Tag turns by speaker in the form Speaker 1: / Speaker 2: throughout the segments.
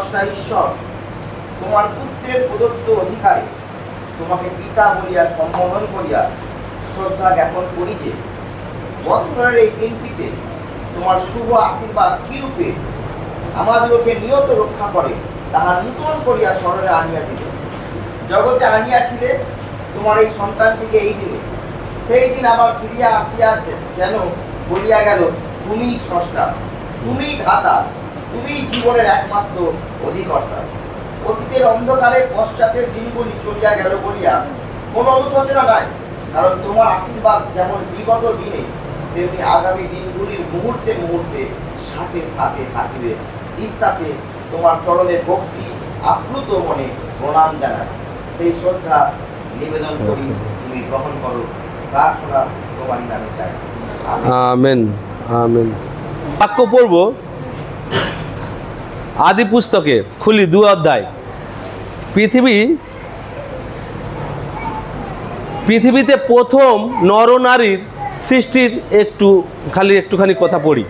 Speaker 1: স্রষ্টা ঈশ্বর তোমার পুত্রের প্রদত্ত অধিকারে তোমাকে পিতা বলিয়া সম্বোধন করিয়া শ্রদ্ধা জ্ঞাপন করি যে বৎসরের এই দিনটিতে তোমার শুভ আশীর্বাদ কিরূপে আমাদিগকে নিয়ত রক্ষা করে তাহা নূতন করিয়া স্মরণে আনিয়া দিল। জগতে আনিয়াছিলে তোমার এই সন্তানটিকে এই দিনে, সেই দিন আবার ফিরিয়া আসিয়া যেন বলিয়া গেল, তুমিই স্রষ্টা, তুমিই ধাতা, তুমিই জীবনের একমাত্র অধিকর্তা। অতীতের অন্ধকারে পশ্চাতের দিনগুলি চলিয়া গেল বলিয়া কোনো অনুশোচনা নাই, কারণ তোমার আশীর্বাদ যেমন বিগত দিনে তেমনি আগামী দিনগুলির মুহূর্তে মুহূর্তে সাথে সাথে থাকিবে। বিশ্বাসে তোমার চরণে ভক্তি আপ্লুত মনে প্রণাম জানায়, সেই শ্রদ্ধা নিবেদন করি, তুমি গ্রহণ করো। প্রার্থনা তোমারই নামে চাই,
Speaker 2: আমেন আমেন। বাক্য পড়ব আদি পুস্তকে, খুলি 2 অধ্যায়। পৃথিবীতে প্রথম নরনারীর সৃষ্টির একটুখানি কথা পড়ি।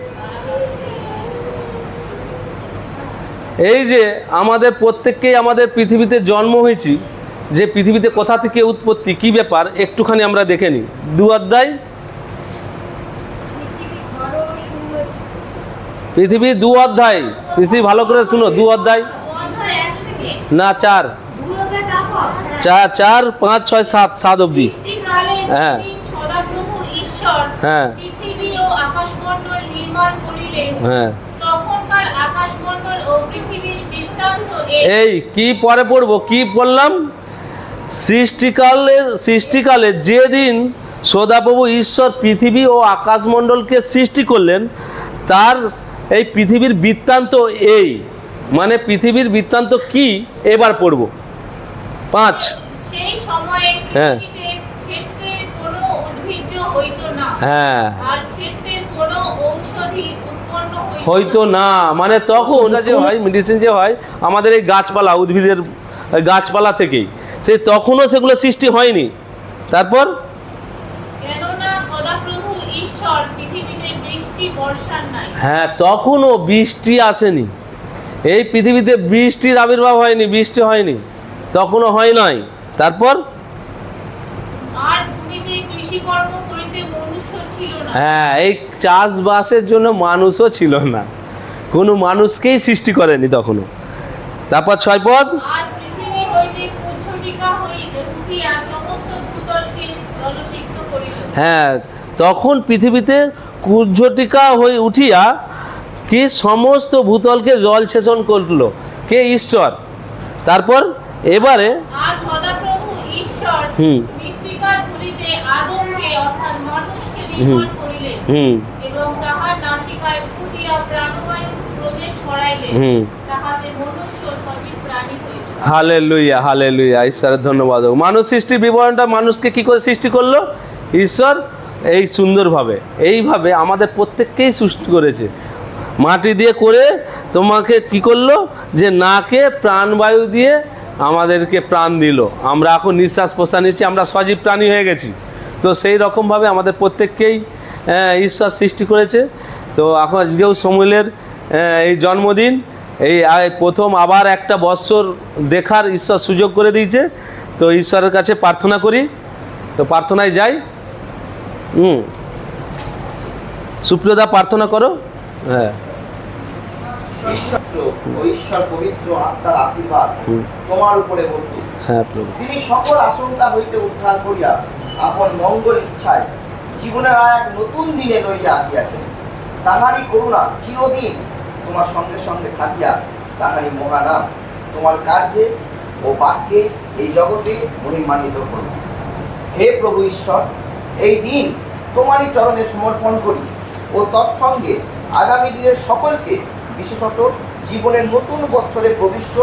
Speaker 2: এই যে আমাদের প্রত্যেককেই আমাদের পৃথিবীতে জন্ম হয়েছি, যে পৃথিবীতে কোথা থেকে উৎপত্তি, কি ব্যাপার একটুখানি আমরা দেখে নিই। 2 অধ্যায়, পৃথিবী 2 অধ্যায়, পৃথিবী ভালো করে শুনো, 2 অধ্যায় না 4, 4, 5, 6, 7 অবধি। হ্যাঁ হ্যাঁ হ্যাঁ, এই কি পরে পড়বো, কি বললাম? সৃষ্টিকালে যেদিন সদাপ্রভু ঈশ্বর পৃথিবী ও আকাশমণ্ডলকে সৃষ্টি করলেন, তার এই পৃথিবীর বৃত্তান্ত, এই মানে পৃথিবীর বৃত্তান্ত কি এবার পড়ব। 5,
Speaker 3: সেই সময়ে
Speaker 2: হ্যাঁ
Speaker 3: ক্ষেত্রে কোনো উদ্ভিজ্জ হইতো না,
Speaker 2: হ্যাঁ,
Speaker 3: আর ক্ষেত্রে কোনো ঔষধি উৎপন্ন
Speaker 2: হইতো না, মানে তখন যে হয় মেডিসিন যে হয় আমাদের এই গাছপালা, উদ্ভিদের গাছপালা থেকেই, সেই তখনও সেগুলো সৃষ্টি হয়নি। তারপর
Speaker 3: কেননা সদাপ্রভু ঈশ্বর পৃথিবীতে বৃষ্টি বর্ষার নাই,
Speaker 2: হ্যাঁ তখনও বৃষ্টি আসেনি, এই পৃথিবীতে বৃষ্টির আবির্ভাব হয়নি, বৃষ্টি হয়নি, তখনও হয় নাই। তারপর
Speaker 3: আর ভূমিতে কৃষিকর্ম করিতে মনুষ্য ছিল না,
Speaker 2: হ্যাঁ এই চাষবাসের জন্য মানুষও ছিল না, কোনো মানুষকেই সৃষ্টি করেনি তখনও। তারপর 6 পদ,
Speaker 3: আর পৃথিবী হইতে কুজ্ঝটিকা উঠিয়া সমস্ত ভূতলকে জলসিক্ত করিল,
Speaker 2: হ্যাঁ তখন পৃথিবীতে কুজ্ঝটিকা হয়ে উঠিয়া কি সমস্ত ভূতলকে জল সেচন করলো, কে? ঈশ্বর। তারপর এবারে
Speaker 3: আর সদাপ্রভু ঈশ্বর মৃত্তিকার ধূলিতে আদমকে অর্থাৎ মানুষকে নির্মাণ করিলেন এবং তাহার নাসিকায় ফুটিয়া প্রাণবায়ু প্রবেশ করাইলেন, তাহাতে মনুষ্য সজীব প্রাণী হইল।
Speaker 2: হালেলুয়া হালেলুয়া, ঈশ্বরের ধন্যবাদ। মানুষ সৃষ্টির বিবরণটা মানুষকে কি করে সৃষ্টি করলো? ঈশ্বর এই সুন্দরভাবে, এইভাবে আমাদের প্রত্যেককেই সৃষ্টি করেছে, মাটি দিয়ে করে তোমাকে কি করলো, যে নাকে প্রাণবায়ু দিয়ে আমাদেরকে প্রাণ দিল, আমরা এখন নিঃশ্বাস প্রশ্বাস নিচ্ছি, আমরা সজীব প্রাণী হয়ে গেছি। তো সেই রকমভাবে আমাদের প্রত্যেককেই ঈশ্বর সৃষ্টি করেছে। তো এখন আজকেও সমুয়েলের এই জন্মদিন, এই প্রথম আবার একটা বৎসর দেখার ঈশ্বর সুযোগ করে দিয়েছে। তো ঈশ্বরের কাছে প্রার্থনা করি, তো প্রার্থনায় যাই। সুপ্রিয়দা প্রার্থনা করো। হ্যাঁ,
Speaker 1: ঈশ্বর পবিত্র আত্মার আশীর্বাদ তোমার উপরে বর্তুক।
Speaker 2: হ্যাঁ প্রভু,
Speaker 1: তিনি সকল আশঙ্কা হইতে উদ্ধার করিয়া আপন মঙ্গল ইচ্ছায় জীবনের এক নতুন দিনে লইয়া আসিয়াছেন। তাহারই করুণা চিরদিন তোমার সঙ্গে সঙ্গে থাকিয়া তাহারই মহানাম তোমার কার্যে ও বাক্যে এই জগতে মহিমান্বিত করুন। হে প্রভু ঈশ্বর, এই দিন তোমারই চরণে সমর্পণ করি ও তৎসঙ্গে আগামী দিনের সকলকে, বিশেষত জীবনের নতুন বৎসরে প্রবিষ্ট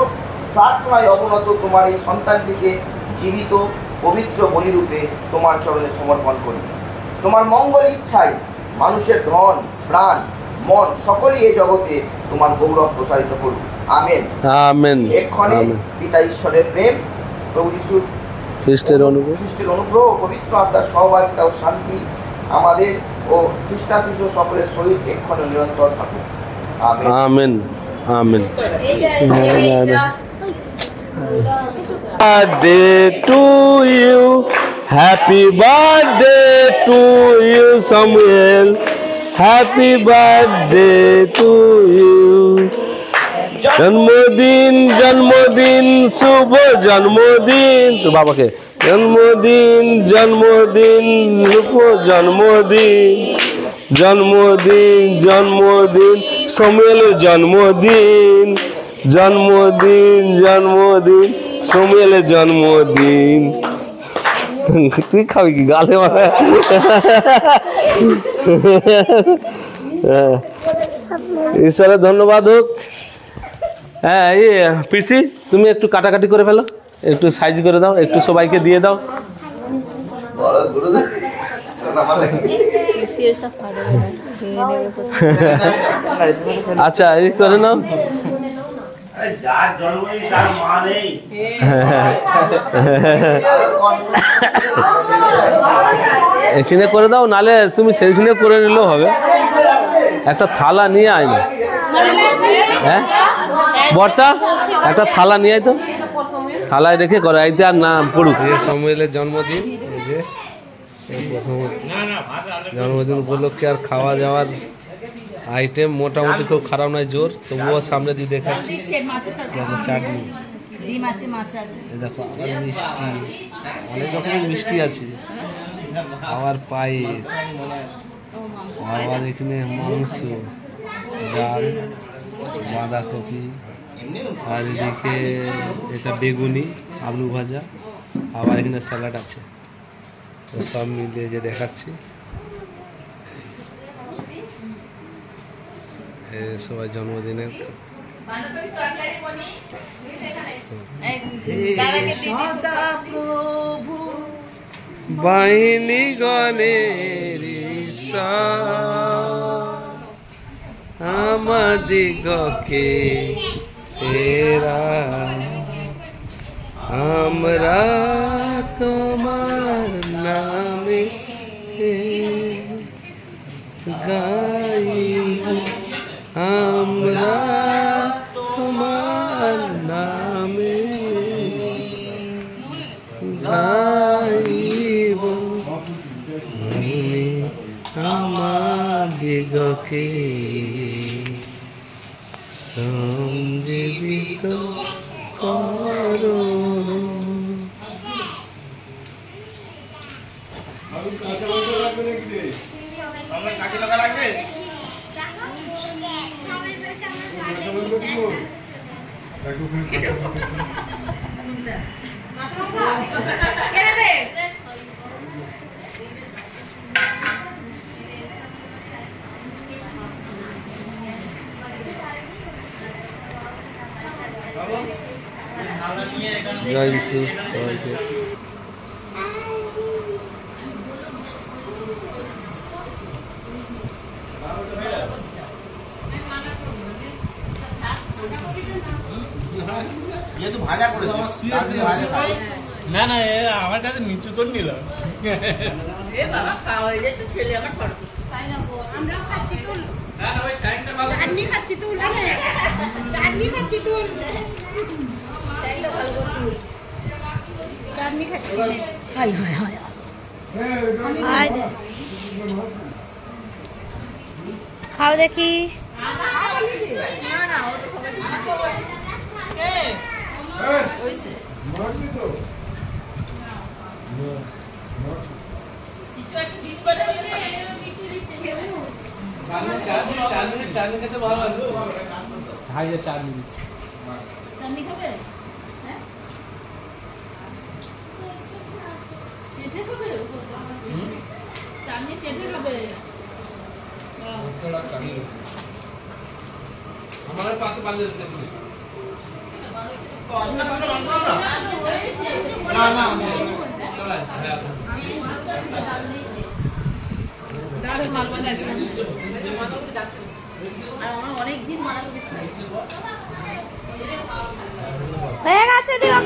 Speaker 1: প্রার্থনায় অবনত তোমার এই সন্তানটিকে জীবিত পবিত্র বলিরূপে তোমার চরণে সমর্পণ করি। তোমার মঙ্গল ইচ্ছায় মানুষের ধন, প্রাণ, মন সকলেই এই জগতে তোমার গৌরব প্রসারিত করুক। Amen
Speaker 2: amen.
Speaker 1: এক্ষণে পিতা ঈশ্বরের প্রেম, প্রভু যীশুর খ্রিস্টের অনুগ্রহ ও পবিত্র আত্মার সহভাগিতা ও শান্তি আমাদের ও খ্রিস্টান শিশু সকলের সহিত এক্ষণে নিরন্তর থাকুক। Amen.
Speaker 2: Amin. Birthday to you, happy birthday to you, Samuel. Happy birthday to you. জন্মদিন জন্মদিন শুভ জন্মদিন তো বাবাকে জন্মদিন জন্মদিন শুভ জন্মদিন জন্মদিন জন্মদিন সামুয়েলের জন্মদিন জন্মদিন জন্মদিন সামুয়েলের জন্মদিন। তুই খাবি কি গালে মারা? ঈশ্বরের ধন্যবাদ হোক। হ্যাঁ পিসি তুমি একটু কাটাকাটি করে ফেলো, একটু সাইজ করে দাও, একটু সবাইকে দিয়ে দাও। আচ্ছা এই করে নাও। এখানে করে দাও, নালে তুমি সেইখানে করে নিলেও হবে। একটা থালা নিয়ে আয় না। হ্যাঁ বর্ষা একটা থালা নিয়ে আয় তো, থালায় রেখে করো আইতে আর না পড়ুক। সামুয়েলের জন্মদিন, এই যে জন্মদিন উপলক্ষে আর খাওয়া যাওয়ার আইটেম মোটামুটি খুব খারাপ নয়, জোর। তবুও সামনে দিয়ে দেখাচ্ছি চাটনি, দেখো আবার মিষ্টি, অনেক রকমের মিষ্টি আছে, আবার পায়েস, আবার এখানে মাংস, ডাল, বাঁধাকপি, আর এদিকে এটা বেগুনি, আলু ভাজা, আবার এখানে স্যালাড আছে। তো সব মিলিয়ে যে দেখাচ্ছি, সবাই জন্মদিনের বাহিনী গণের আমাদিগকে তেরা, আমরা তোমার নামে গাইব, আমরা তোমার নামে গাইব, আমাদিগকে সঞ্জীবিত করো। জয় যিশু সবাইকে।
Speaker 1: যেহেতু ভাজা করেছে
Speaker 4: না না আমার কাছে নিচু করে নিলাম।
Speaker 5: এ বাবা খাওয়া হয়ে যায় তো ছেলে আমার ফটো।
Speaker 3: তাই না গো, আমরা খাচ্ছি তো।
Speaker 4: না না ওই টাইমটা ভালো।
Speaker 3: চাটনি খাচ্ছি তো, চাটনি খাচ্ছি তো।
Speaker 5: টাইমটা ভালো করে তুল।
Speaker 3: চাটনি খাচ্ছি।
Speaker 5: High high high.
Speaker 3: আজ খাও দেখি।
Speaker 5: না না ও তো সবাই কে ওইসে
Speaker 4: চাটনি খেতে ভালো লাগে। হাই যে চাটনি
Speaker 5: চাটনি খাবে? হ্যাঁ চেটে খাবে? চাটনি চেটে খাবে?
Speaker 4: আমার পাতে পারলে তুমি
Speaker 5: অনেকদিন মারা
Speaker 3: হয়ে গেছে দিও।